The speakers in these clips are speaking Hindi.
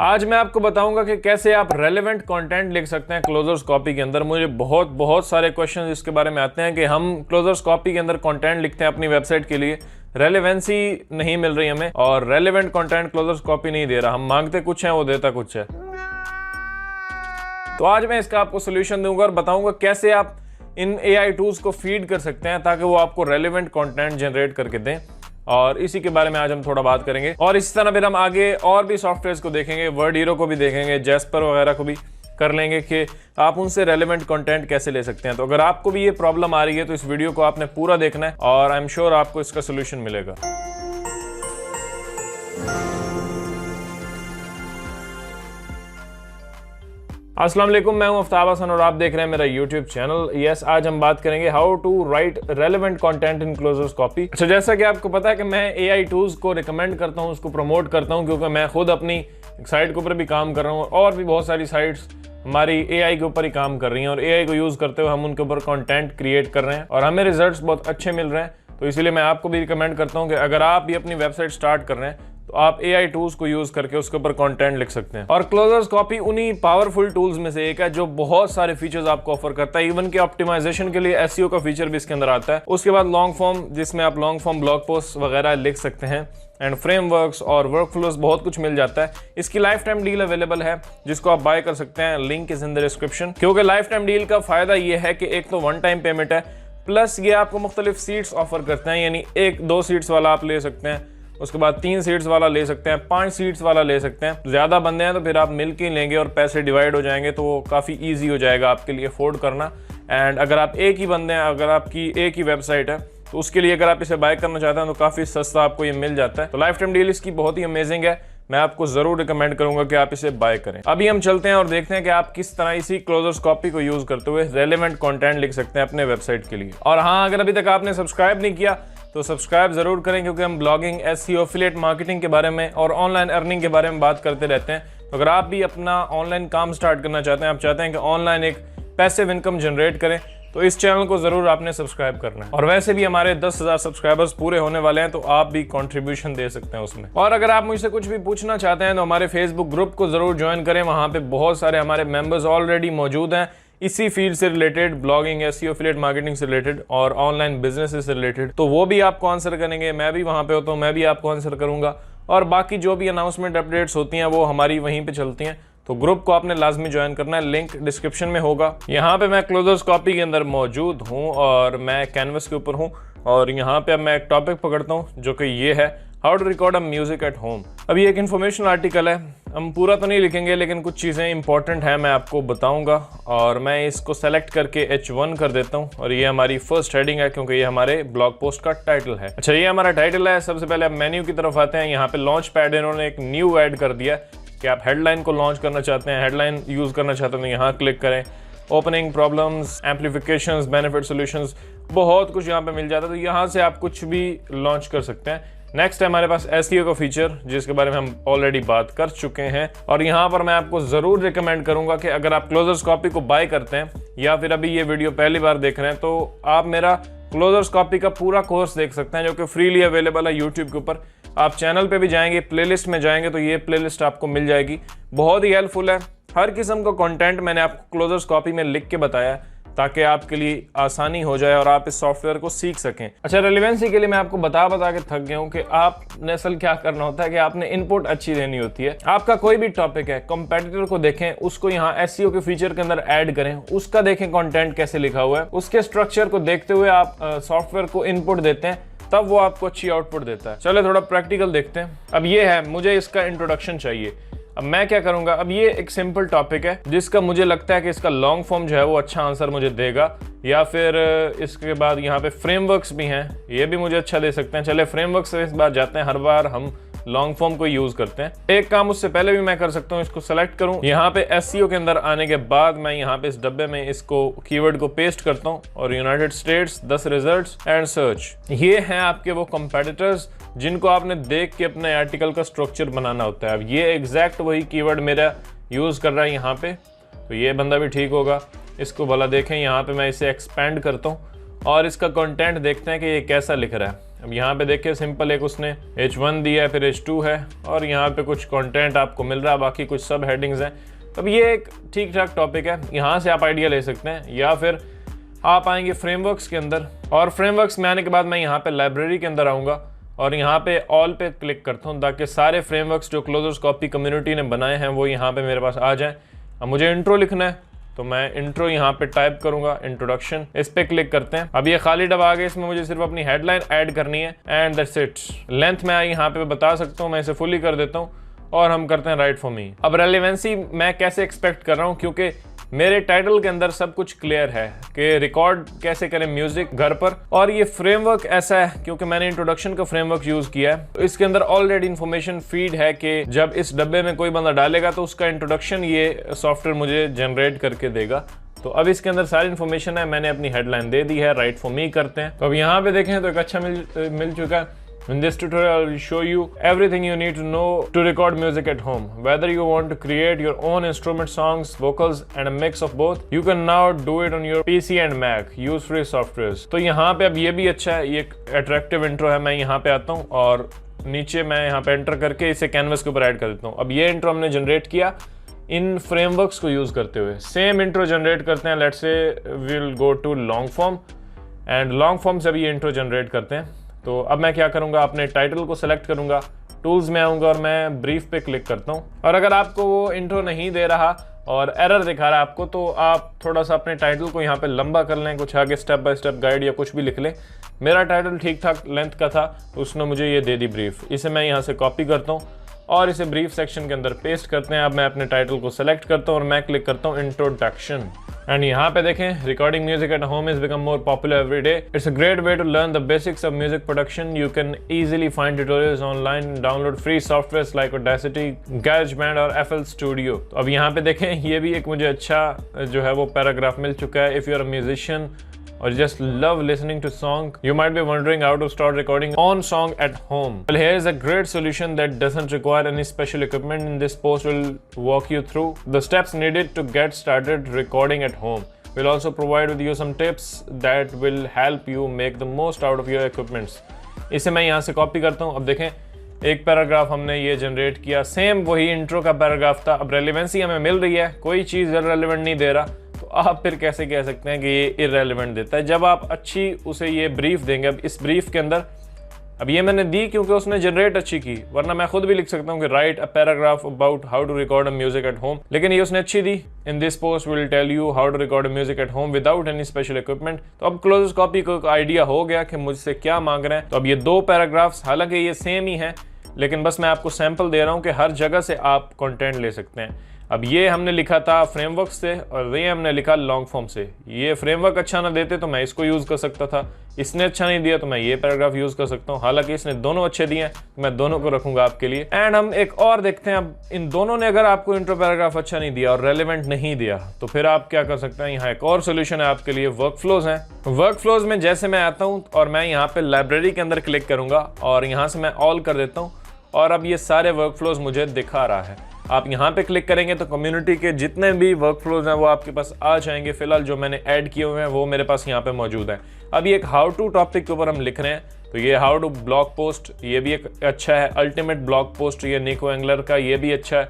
आज मैं आपको बताऊंगा कि कैसे आप रेलेवेंट कंटेंट लिख सकते हैं क्लोजर्स कॉपी के अंदर। मुझे बहुत सारे क्वेश्चंस इसके बारे में आते हैं कि हम क्लोजर्स कॉपी के अंदर कंटेंट लिखते हैं अपनी वेबसाइट के लिए, रेलेवेंसी नहीं मिल रही हमें और रेलेवेंट कंटेंट क्लोजर्स कॉपी नहीं दे रहा। हम मांगते कुछ है, वो देता कुछ है। तो आज मैं इसका आपको सोल्यूशन दूंगा और बताऊंगा कैसे आप इन AI टूल्स को फीड कर सकते हैं ताकि वो आपको रेलेवेंट कंटेंट जनरेट करके दें। और इसी के बारे में आज हम थोड़ा बात करेंगे और इसी तरह फिर हम आगे और भी सॉफ्टवेयर्स को देखेंगे, वर्ड हीरो को भी देखेंगे, जैस्पर वगैरह को भी कर लेंगे कि आप उनसे रेलेवेंट कंटेंट कैसे ले सकते हैं। तो अगर आपको भी ये प्रॉब्लम आ रही है तो इस वीडियो को आपने पूरा देखना है और आई एम श्योर आपको इसका सोल्यूशन मिलेगा। अस्सलाम वालेकुम, मैं हूं आफ्ताब हसन और आप देख रहे हैं मेरा YouTube चैनल। यस, आज हम बात करेंगे how to write relevant content in closures copy. अच्छा, जैसा कि आपको पता है कि मैं AI टूल्स को रिकमेंड करता हूं, उसको प्रमोट करता हूं, क्योंकि मैं खुद अपनी साइट के ऊपर भी काम कर रहा हूं और भी बहुत सारी साइट्स हमारी AI के ऊपर ही काम कर रही हैं और AI को यूज करते हुए हम उनके ऊपर कंटेंट क्रिएट कर रहे हैं और हमें रिजल्ट्स बहुत अच्छे मिल रहे हैं। तो इसीलिए मैं आपको भी रिकमेंड करता हूं कि अगर आप भी अपनी वेबसाइट स्टार्ट कर रहे हैं तो आप AI टूल्स को यूज करके उसके ऊपर कंटेंट लिख सकते हैं। और क्लोजर्स कॉपी उन्हीं पावरफुल टूल्स में से एक है जो बहुत सारे फीचर्स आपको ऑफर करता है। इवन के ऑप्टिमाइजेशन के लिए SEO का फीचर भी इसके अंदर आता है। उसके बाद लॉन्ग फॉर्म, जिसमें आप लॉन्ग फॉर्म ब्लॉग पोस्ट वगैरह लिख सकते हैं, एंड फ्रेमवर्क्स और वर्कफ्लोज, बहुत कुछ मिल जाता है। इसकी लाइफ टाइम डील अवेलेबल है जिसको आप बाय कर सकते हैं, link is in the description. क्योंकि लाइफ टाइम डील का फायदा ये है कि एक तो वन टाइम पेमेंट है, प्लस ये आपको मुख्तलिफ सीट्स ऑफर करते हैं, यानी 1-2 सीट्स वाला आप ले सकते हैं, उसके बाद 3 सीट्स वाला ले सकते हैं, 5 सीट्स वाला ले सकते हैं। ज्यादा बंदे हैं तो फिर आप मिलके लेंगे और पैसे डिवाइड हो जाएंगे, तो वो काफी इजी हो जाएगा आपके लिए अफोर्ड करना। एंड अगर आप एक ही बंदे हैं, अगर आपकी एक ही वेबसाइट है, तो उसके लिए अगर आप इसे बाय करना चाहते हैं तो काफी सस्ता आपको ये मिल जाता है। तो लाइफ टाइम डील इसकी बहुत ही अमेजिंग है, मैं आपको जरूर रिकमेंड करूंगा कि आप इसे बाय करें। अभी हम चलते हैं और देखते हैं कि आप किस तरह इसी क्लोजर्स कॉपी को यूज करते हुए रेलेवेंट कंटेंट लिख सकते हैं अपने वेबसाइट के लिए। और हाँ, अगर अभी तक आपने सब्सक्राइब नहीं किया तो सब्सक्राइब जरूर करें, क्योंकि हम ब्लॉगिंग, SEO, एफिलिएट मार्केटिंग के बारे में और ऑनलाइन अर्निंग के बारे में बात करते रहते हैं। तो अगर आप भी अपना ऑनलाइन काम स्टार्ट करना चाहते हैं, आप चाहते हैं कि ऑनलाइन एक पैसिव इनकम जनरेट करें, तो इस चैनल को जरूर आपने सब्सक्राइब करना है। और वैसे भी हमारे 10,000 सब्सक्राइबर्स पूरे होने वाले हैं, तो आप भी कंट्रीब्यूशन दे सकते हैं उसमें। और अगर आप मुझसे कुछ भी पूछना चाहते हैं तो हमारे फेसबुक ग्रुप को जरूर ज्वाइन करें। वहां पे बहुत सारे हमारे मेंबर्स ऑलरेडी मौजूद हैं इसी फील्ड से related, blogging, SEO, affiliate marketing से रिलेटेड और ऑनलाइन बिजनेस से रिलेटेड। तो वो भी आपको आंसर करेंगे, मैं भी वहां पे होता हूँ, मैं भी आपको आंसर करूंगा। और बाकी जो भी अनाउंसमेंट अपडेट्स होती हैं वो हमारी वहीं पे चलती हैं। तो ग्रुप को आपने लाजमी ज्वाइन करना है, लिंक डिस्क्रिप्शन में होगा। यहाँ पे मैं क्लोजर्स कॉपी के अंदर मौजूद हूँ और मैं कैनवस के ऊपर हूँ और यहाँ पे अब मैं एक टॉपिक पकड़ता हूँ जो कि ये है how to record a music at home. अभी एक इन्फॉर्मेशनल आर्टिकल है, हम पूरा तो नहीं लिखेंगे लेकिन कुछ चीज़ें इंपॉर्टेंट हैं, मैं आपको बताऊंगा। और मैं इसको सेलेक्ट करके H1 कर देता हूं और ये हमारी फर्स्ट हेडिंग है, क्योंकि ये हमारे ब्लॉग पोस्ट का टाइटल है। अच्छा, ये हमारा टाइटल है। सबसे पहले आप मेन्यू की तरफ आते हैं। यहाँ पे लॉन्च पैड इन्होंने एक न्यू ऐड कर दिया कि आप हेडलाइन को लॉन्च करना चाहते हैं, हेडलाइन यूज करना चाहते हैं तो यहाँ क्लिक करें। ओपनिंग, प्रॉब्लम्स, एम्पलीफिकेशंस, बेनिफिट सॉल्यूशंस, बहुत कुछ यहाँ पे मिल जाता है, तो यहाँ से आप कुछ भी लॉन्च कर सकते हैं। नेक्स्ट है हमारे पास SEO का फीचर, जिसके बारे में हम ऑलरेडी बात कर चुके हैं। और यहाँ पर मैं आपको जरूर रिकमेंड करूंगा कि अगर आप क्लोजर्स कॉपी को बाय करते हैं या फिर अभी ये वीडियो पहली बार देख रहे हैं, तो आप मेरा क्लोजर्स कॉपी का पूरा कोर्स देख सकते हैं जो कि फ्रीली अवेलेबल है यूट्यूब के ऊपर। आप चैनल पे भी जाएंगे, प्लेलिस्ट में जाएंगे तो ये प्लेलिस्ट आपको मिल जाएगी। बहुत ही हेल्पफुल है, हर किस्म का कंटेंट मैंने आपको क्लोजर्स कॉपी में लिख के बताया ताकि आपके लिए आसानी हो जाए और आप इस सॉफ्टवेयर को सीख सकें। अच्छा, रेलेवेंसी के लिए मैं आपको बता के थक गया हूं कि आपने असल क्या करना होता है कि आपने इनपुट अच्छी देनी होती है। आपका कोई भी टॉपिक है, कंपेटिटर को देखें, उसको यहाँ SEO के फीचर के अंदर ऐड करें, उसका देखें कंटेंट कैसे लिखा हुआ है, उसके स्ट्रक्चर को देखते हुए आप सॉफ्टवेयर को इनपुट देते हैं, तब वो आपको अच्छी आउटपुट देता है। चलो थोड़ा प्रैक्टिकल देखते हैं। अब ये है, मुझे इसका इंट्रोडक्शन चाहिए। अब मैं क्या करूंगा, अब ये एक सिंपल टॉपिक है जिसका मुझे लगता है कि इसका लॉन्ग फॉर्म जो है वो अच्छा आंसर मुझे देगा, या फिर इसके बाद यहाँ पे फ्रेमवर्क्स भी हैं, ये भी मुझे अच्छा दे सकते हैं। चले फ्रेमवर्क से इस बार जाते हैं, हर बार हम लॉन्ग फॉर्म को यूज करते हैं। एक काम उससे पहले भी मैं कर सकता हूँ, इसको सेलेक्ट करूँ, यहाँ पे SEO के अंदर आने के बाद मैं यहाँ पे इस डब्बे में इसको कीवर्ड को पेस्ट करता हूँ और United states 10 results and search. ये हैं आपके वो कंपेटिटर्स जिनको आपने देख के अपने आर्टिकल का स्ट्रक्चर बनाना होता है। अब ये एग्जैक्ट वही कीवर्ड मेरा यूज कर रहा है यहाँ पे, तो ये बंदा भी ठीक होगा। इसको भला देखें, यहाँ पे मैं इसे एक्सपेंड करता हूँ और इसका कंटेंट देखते हैं कि ये कैसा लिख रहा है। अब यहाँ पे देखिए सिंपल एक उसने H1 दिया है, फिर H2 है और यहाँ पे कुछ कंटेंट आपको मिल रहा है, बाकी कुछ सब हेडिंग्स हैं। अब ये एक ठीक ठाक टॉपिक है, यहाँ से आप आइडिया ले सकते हैं, या फिर आप आएंगे फ्रेमवर्क्स के अंदर और फ्रेमवर्क्स में आने के बाद मैं यहाँ पे लाइब्रेरी के अंदर आऊँगा और यहाँ पे ऑल पे क्लिक करता हूँ ताकि सारे फ्रेमवर्क्स जो क्लोजर्स कॉपी कम्युनिटी ने बनाए हैं वो यहाँ पे मेरे पास आ जाएं। अब मुझे इंट्रो लिखना है तो मैं इंट्रो यहाँ पे टाइप करूंगा, इंट्रोडक्शन, इस पे क्लिक करते हैं। अब ये खाली डब्बा आ गया, इसमें मुझे सिर्फ अपनी हेडलाइन ऐड करनी है एंड दैट्स इट। लेंथ मैं यहाँ पे बता सकता हूँ, मैं इसे फुली कर देता हूँ और हम करते हैं राइट फॉर मी। अब रेलेवेंसी मैं कैसे एक्सपेक्ट कर रहा हूँ, क्योंकि मेरे टाइटल के अंदर सब कुछ क्लियर है कि रिकॉर्ड कैसे करें म्यूजिक घर पर, और ये फ्रेमवर्क ऐसा है क्योंकि मैंने इंट्रोडक्शन का फ्रेमवर्क यूज किया है तो इसके अंदर ऑलरेडी इन्फॉर्मेशन फीड है कि जब इस डब्बे में कोई बंदा डालेगा तो उसका इंट्रोडक्शन ये सॉफ्टवेयर मुझे जनरेट करके देगा। तो अब इसके अंदर सारी इन्फॉर्मेशन है, मैंने अपनी हेडलाइन दे दी है, राइट फॉर मी करते हैं। तो अब यहाँ पे देखें तो एक अच्छा मिल चुका है। In this tutorial, I will show you everything you need to know to record music at home. Whether you want to create your own instrument songs, vocals, and a mix of both, you can now do it on your PC and Mac. Use free softwares. तो यहाँ पे अब ये भी अच्छा है, ये एक अट्रैक्टिव इंट्रो है। मैं यहाँ पे आता हूँ और नीचे मैं यहाँ पे एंटर करके इसे कैनवस के ऊपर ऐड कर देता हूँ। अब ये इंट्रो हमने जनरेट किया इन फ्रेमवर्क्स को यूज करते हुए। सेम इंट्रो जनरेट करते हैं। Let's say will go to long form and long form से भी ये इंट्रो जनरेट करते हैं। तो अब मैं क्या करूंगा, अपने टाइटल को सेलेक्ट करूंगा, टूल्स में आऊंगा और मैं ब्रीफ पे क्लिक करता हूं। और अगर आपको वो इंट्रो नहीं दे रहा और एरर दिखा रहा है आपको, तो आप थोड़ा सा अपने टाइटल को यहाँ पे लंबा कर लें, कुछ आगे स्टेप बाय स्टेप गाइड या कुछ भी लिख लें। मेरा टाइटल ठीक ठाक लेंथ का था तो उसने मुझे ये दे दी ब्रीफ। इसे मैं यहाँ से कॉपी करता हूँ और इसे ब्रीफ सेक्शन के अंदर पेस्ट करते हैं। अब मैं अपने टाइटल को सेलेक्ट करता हूँ और मैं क्लिक करता हूँ इंट्रोडक्शन। एंड यहाँ पे देखें, recording music at home is become more popular every day. It's a great way to learn the basics of music production. You can easily find tutorials online, download free softwares like Audacity, GarageBand और FL Studio। तो अब यहाँ पे देखें, ये भी एक मुझे अच्छा जो है वो पैराग्राफ मिल चुका है। If you are a musician or just love listening to song, you might be wondering how to start recording on song at home. Well, here is a great solution that doesn't require any special equipment. In this post will walk you through the steps needed to get started recording at home. We'll also provide with you some tips that will help you make the most out of your equipments. इसे मैं यहाँ से कॉपी करता हूँ। अब देखें, एक पैराग्राफ हमने ये जनरेट किया, सेम वही इंट्रो का पैराग्राफ था। अब रेलेवेंसी हमें मिल रही है, कोई चीज़ इररेलेवेंट नहीं दे रहा, तो आप फिर कैसे कह सकते हैं कि ये इररेलेवेंट देता है जब आप अच्छी उसे ये ब्रीफ देंगे। अब इस ब्रीफ के अंदर अब ये मैंने दी क्योंकि उसने जनरेट अच्छी की, वरना मैं खुद भी लिख सकता हूँ कि write a paragraph about how to record a music at home, लेकिन ये उसने अच्छी दी। In this post will tell you how to record a music at home without any special equipment. तो अब क्लोजर्स कॉपी को आइडिया हो गया कि मुझसे क्या मांग रहे हैं। तो अब ये दो पैराग्राफ्स, हालांकि ये सेम ही हैं, लेकिन बस मैं आपको सैंपल दे रहा हूँ कि हर जगह से आप कंटेंट ले सकते हैं। अब ये हमने लिखा था फ्रेमवर्क से और ये हमने लिखा लॉन्ग फॉर्म से। ये फ्रेमवर्क अच्छा ना देते तो मैं इसको यूज़ कर सकता था, इसने अच्छा नहीं दिया तो मैं ये पैराग्राफ यूज़ कर सकता हूँ। हालांकि इसने दोनों अच्छे दिए हैं तो मैं दोनों को रखूंगा आपके लिए। एंड हम एक और देखते हैं, अब इन दोनों ने अगर आपको इंट्रो पैराग्राफ अच्छा नहीं दिया और रेलेवेंट नहीं दिया तो फिर आप क्या कर सकते हैं। यहाँ एक और सोल्यूशन है आपके लिए, वर्क फ्लोज हैं। वर्क फ्लोज में जैसे मैं आता हूँ और मैं यहाँ पे लाइब्रेरी के अंदर क्लिक करूंगा और यहाँ से मैं ऑल कर देता हूँ और अब ये सारे वर्क फ्लोज मुझे दिखा रहा है। आप यहाँ पे क्लिक करेंगे तो कम्युनिटी के जितने भी वर्क फ्लोज हैं वो आपके पास आ जाएंगे। फिलहाल जो मैंने ऐड किए हुए हैं वो मेरे पास यहाँ पे मौजूद है। अब ये एक हाउ टू टॉपिक के ऊपर हम लिख रहे हैं, तो ये हाउ टू ब्लॉग पोस्ट, ये भी एक अच्छा है। अल्टीमेट ब्लॉग पोस्ट, ये निको एंगलर का, ये भी अच्छा है।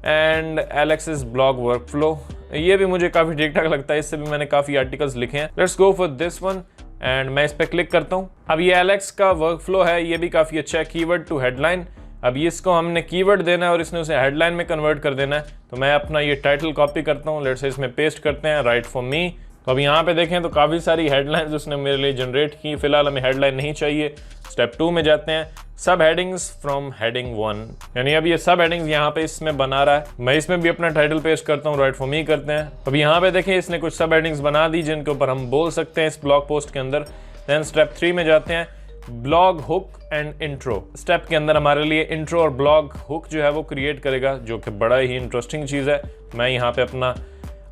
And Alexis blog work flow, ये भी मुझे काफ़ी ठीक ठाक लगता है, इससे भी मैंने काफ़ी आर्टिकल्स लिखे हैं। Let's go for this one and मैं इस पर क्लिक करता हूँ। अब ये एलेक्स का वर्क फ्लो है, ये भी काफ़ी अच्छा है। कीवर्ड टू हेडलाइन, अब इसको हमने कीवर्ड देना है और इसने उसे हेडलाइन में कन्वर्ट कर देना है। तो मैं अपना ये टाइटल कॉपी करता हूँ, लेट्स से इसमें पेस्ट करते हैं, राइट फॉर मी। तो अब यहाँ पे देखें तो काफ़ी सारी हेडलाइंस उसने मेरे लिए जनरेट की। फिलहाल हमें हेडलाइन नहीं चाहिए। स्टेप 2 में जाते हैं, सब हेडिंग्स फ्रॉम हेडिंग 1, यानी अब ये सब हेडिंग्स यहाँ पे इसमें बना रहा है। मैं इसमें भी अपना टाइटल पेस्ट करता हूँ, राइट फॉर मी करते हैं। अब यहाँ पे देखें इसने कुछ सब हेडिंग्स बना दी जिनके ऊपर हम बोल सकते हैं इस ब्लॉग पोस्ट के अंदर। देन स्टेप 3 में जाते हैं, blog hook and intro. Step के अंदर हमारे लिए इंट्रो और ब्लॉग हुक जो है वो क्रिएट करेगा, जो कि बड़ा ही इंटरेस्टिंग चीज़ है। मैं यहाँ पे अपना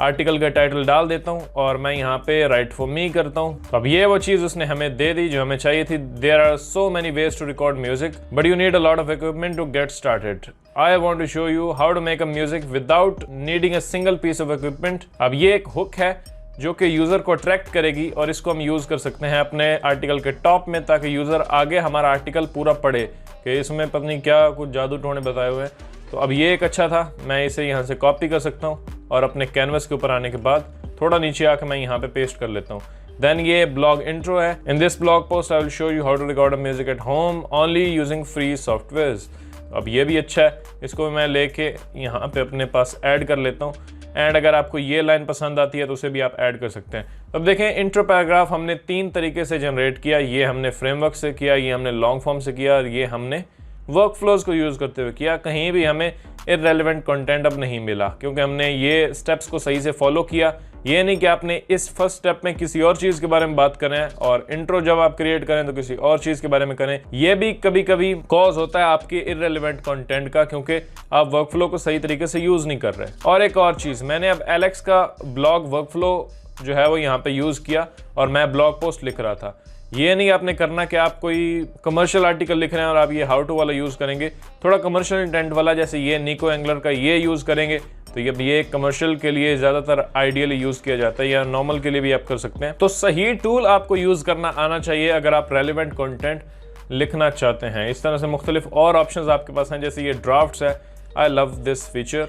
आर्टिकल का टाइटल डाल देता हूँ और मैं यहाँ पे राइट फॉर मी करता हूँ। अब ये वो चीज़ उसने हमें दे दी जो हमें चाहिए थी। There are so many ways to record music but you need a lot of equipment to get started. I want to show you how to make a music without needing a single piece of equipment. अब ये एक हुक है जो कि यूज़र को अट्रैक्ट करेगी और इसको हम यूज़ कर सकते हैं अपने आर्टिकल के टॉप में, ताकि यूज़र आगे हमारा आर्टिकल पूरा पढ़े कि इसमें पता नहीं क्या कुछ जादू टोने बताए हुए हैं। तो अब ये एक अच्छा था, मैं इसे यहाँ से कॉपी कर सकता हूँ और अपने कैनवस के ऊपर आने के बाद थोड़ा नीचे आकर मैं यहाँ पे पेस्ट कर लेता हूँ। देन ये ब्लॉग इंट्रो है। In this blog post I will show you how to record a music at home only using free softwares. अब ये भी अच्छा है, इसको मैं लेके यहाँ पे अपने पास ऐड कर लेता हूँ। एंड अगर आपको ये लाइन पसंद आती है तो उसे भी आप ऐड कर सकते हैं। अब देखें, इंट्रो पैराग्राफ हमने 3 तरीके से जनरेट किया। ये हमने फ्रेमवर्क से किया, ये हमने लॉन्ग फॉर्म से किया और ये हमने वर्क फ्लोज को यूज़ करते हुए किया। कहीं भी हमें इररेलेवेंट कंटेंट अब नहीं मिला क्योंकि हमने ये स्टेप्स को सही से फॉलो किया। ये नहीं कि आपने इस फर्स्ट स्टेप में किसी और चीज़ के बारे में बात करें और इंट्रो जब आप क्रिएट करें तो किसी और चीज़ के बारे में करें। ये भी कभी कभी कॉज होता है आपके इररेलेवेंट कंटेंट का, क्योंकि आप वर्कफ्लो को सही तरीके से यूज़ नहीं कर रहे। और एक और चीज़, मैंने अब एलेक्स का ब्लॉग वर्कफ्लो जो है वो यहाँ पे यूज़ किया और मैं ब्लॉग पोस्ट लिख रहा था। ये नहीं आपने करना कि आप कोई कमर्शियल आर्टिकल लिख रहे हैं और आप ये हाउ टू वाला यूज़ करेंगे, थोड़ा कमर्शियल इंटेंट वाला, जैसे ये निको एंगलर का ये यूज़ करेंगे तो ये कमर्शियल के लिए ज़्यादातर आइडियली यूज़ किया जाता है, या नॉर्मल के लिए भी आप कर सकते हैं। तो सही टूल आपको यूज़ करना आना चाहिए अगर आप रेलिवेंट कंटेंट लिखना चाहते हैं। इस तरह से मुख्तलिफ और ऑप्शंस आपके पास हैं, जैसे ये ड्राफ्ट्स है। आई लव दिस फीचर,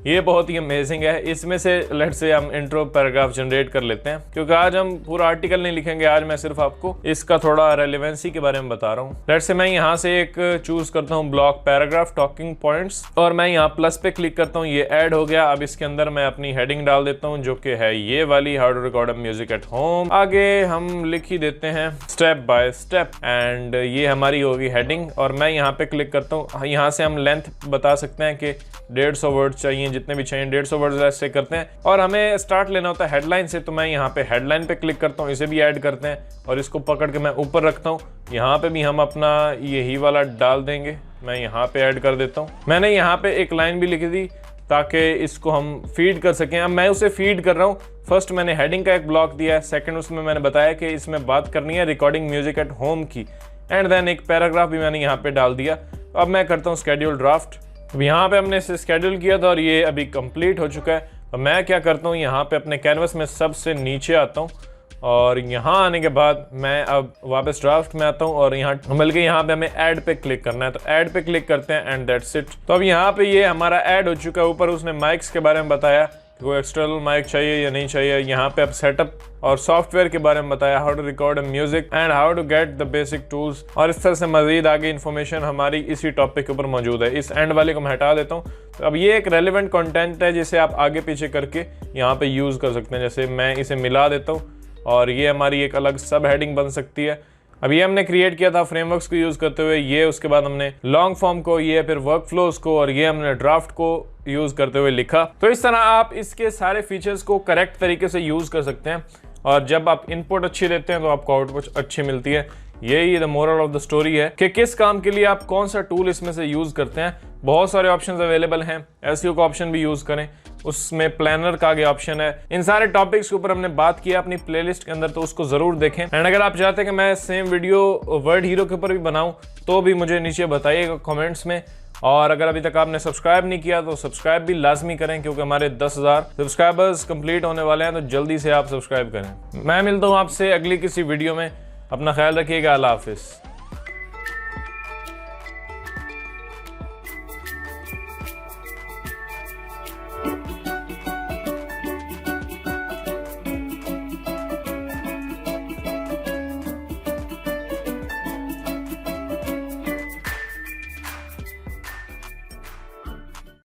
ये बहुत ही अमेजिंग है। इसमें से लेट से हम इंट्रो पैराग्राफ जनरेट कर लेते हैं, क्योंकि आज हम पूरा आर्टिकल नहीं लिखेंगे, आज मैं सिर्फ आपको इसका थोड़ा रेलेवेंसी के बारे में बता रहा हूँ। लेट से मैं यहाँ से एक चूज करता हूँ ब्लॉक पैराग्राफ टॉकिंग पॉइंट्स और मैं यहाँ प्लस पे क्लिक करता हूँ, ये ऐड हो गया। अब इसके अंदर मैं अपनी हेडिंग डाल देता हूँ जो कि है ये वाली, how to record a music at home. आगे हम लिख ही देते हैं स्टेप बाय स्टेप एंड ये हमारी होगी हेडिंग। और मैं यहाँ पे क्लिक करता हूँ, यहाँ से हम लेंथ बता सकते हैं कि 150 वर्ड चाहिए, जितने भी चाहिए 150 वर्ड ऐसे करते हैं। और हमें स्टार्ट लेना होता है हेडलाइन से, तो मैं यहाँ पे हेडलाइन पे क्लिक करता हूँ, इसे भी ऐड करते हैं और इसको पकड़ के मैं ऊपर रखता हूँ। यहाँ पे भी हम अपना यही वाला डाल देंगे, मैं यहाँ पे ऐड कर देता हूँ। मैंने यहाँ पे एक लाइन भी लिखी थी ताकि इसको हम फीड कर सकें। अब मैं उसे फीड कर रहा हूँ। फर्स्ट मैंने हेडिंग का एक ब्लॉक दिया है, सेकंड उसमें मैंने बताया कि इसमें बात करनी है रिकॉर्डिंग म्यूजिक एट होम की, एंड देन एक पैराग्राफ भी मैंने यहाँ पे डाल दिया। अब मैं करता हूँ स्केड्यूल ड्राफ्ट। अब यहाँ पे हमने इसे स्केड्यूल किया था और ये अभी कंप्लीट हो चुका है। तो मैं क्या करता हूँ, यहाँ पे अपने कैनवस में सबसे नीचे आता हूँ और यहाँ आने के बाद मैं अब वापस ड्राफ्ट में आता हूँ और यहाँ बल्कि यहाँ पे हमें ऐड पे क्लिक करना है, तो ऐड पे क्लिक करते हैं एंड दैट्स इट। तो अब यहाँ पे ये हमारा ऐड हो चुका है। ऊपर उसने माइक्स के बारे में बताया कि कोई एक्सटर्नल माइक चाहिए या नहीं चाहिए। यहाँ पे अब सेटअप और सॉफ्टवेयर के बारे में बताया, how to record a music and how to get the basic tools. और इस तरह से मजीद आगे इन्फॉर्मेशन हमारी इसी टॉपिक के ऊपर मौजूद है। इस एंड वाले को मैं हटा देता हूँ। तो अब ये एक रेलिवेंट कंटेंट है जिसे आप आगे पीछे करके यहाँ पे यूज़ कर सकते हैं। जैसे मैं इसे मिला देता हूँ और ये हमारी एक अलग सब हेडिंग बन सकती है। अब ये हमने क्रिएट किया था फ्रेमवर्क्स को यूज़ करते हुए, ये उसके बाद हमने लॉन्ग फॉर्म को, ये फिर वर्क फ्लोज को, और ये हमने ड्राफ्ट को यूज़ करते हुए लिखा। तो इस तरह आप इसके सारे फीचर्स को करेक्ट तरीके से यूज़ कर सकते हैं और जब आप इनपुट अच्छी देते हैं तो आपको आउटपुट अच्छी मिलती है। यही the moral of the story है कि किस काम के लिए आप कौन सा टूल इसमें से यूज़ करते हैं। बहुत सारे ऑप्शंस अवेलेबल हैं, एसईओ का ऑप्शन भी यूज़ करें, उसमें प्लानर का आगे ऑप्शन है। इन सारे टॉपिक्स के ऊपर हमने बात किया अपनी प्लेलिस्ट के अंदर, तो उसको जरूर देखें। एंड अगर आप चाहते हैं कि मैं सेम वीडियो वर्ड हीरो के ऊपर भी बनाऊं तो भी मुझे नीचे बताइएगा कमेंट्स में। और अगर अभी तक आपने सब्सक्राइब नहीं किया तो सब्सक्राइब भी लाजमी करें, क्योंकि हमारे 10,000 सब्सक्राइबर्स कंप्लीट होने वाले हैं, तो जल्दी से आप सब्सक्राइब करें। मैं मिलता हूँ आपसे अगली किसी वीडियो में। अपना ख्याल रखिएगा। अल्लाह हाफिज़।